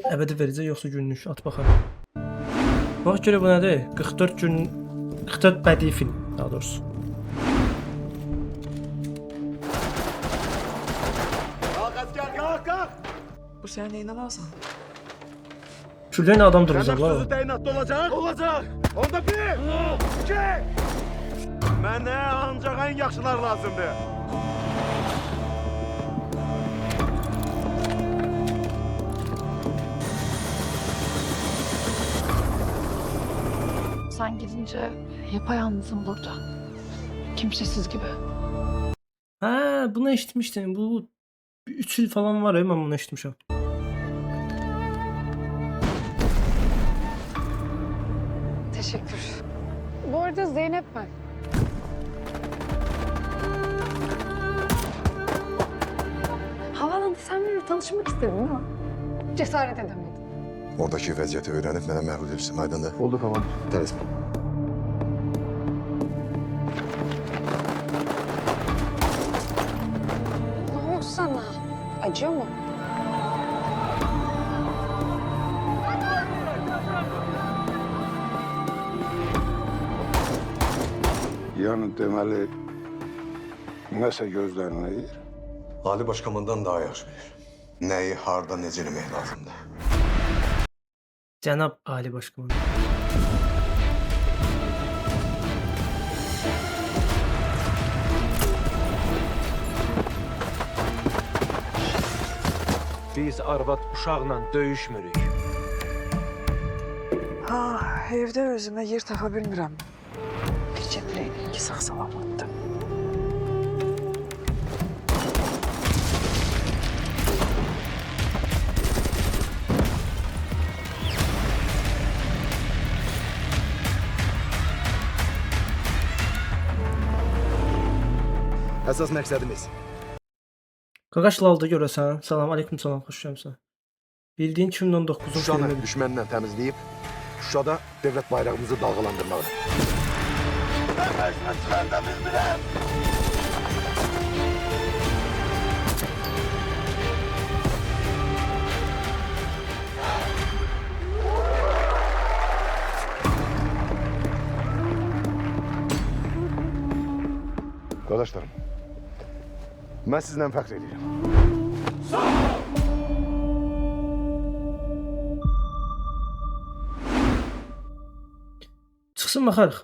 Əbədi verəcək yoxsa günlük? At baxaq. Bax görə bu nədir? 44 gün 44 bədii film daha doğrusu. Kalk asker kalk kalk. Bu sene neyine lazım? Küllə adam duracaq Sənə la. sözü təyinatda olacaq. Olacaq. Onda bir, iki. Mənə ancaq ən yaxşılar lazımdır. Sen gidince yapayalnızım burada. Kimsesiz gibi. Ha, bunu eşitmişdim. Bu 3 il falan var ya, mən bunu eşitmişəm. Teşekkür. Bu arada Zeynep ben. Havaalanında sen benimle tanışmak istedin ama cesaret edemedin. Oradaki vəziyyəti öyrənib mənə məğlul edirsən, aydındır? Oldu tamam. Tələsmə. Ne oldu sana? Acıyor mu? Yəni deməli nəsə gözlənilir. Ali Baş Komandan daha yaxşı bilir. Nəyi, harda, necə eləmək lazımdır. Cənab Ali Başkomandan. Biz arvad uşaqla döyüşmürük. Ha, evde özüme yer tapa bilmirəm. Bir cəmləyin ki sağ salamatdır. Əsas məqsədimiz. Qaqaş laldı görəsən. Salam aleyküm salam, xoş gəlmisən. Bildiyin 2019-un Şuşanı filmidir. düşməndən təmizləyib, Şuşada dövlət bayrağımızı dalğalandırmağı. Qardaşlarım, mən sizlə fəxr edirəm. Çıxsın baxarıq.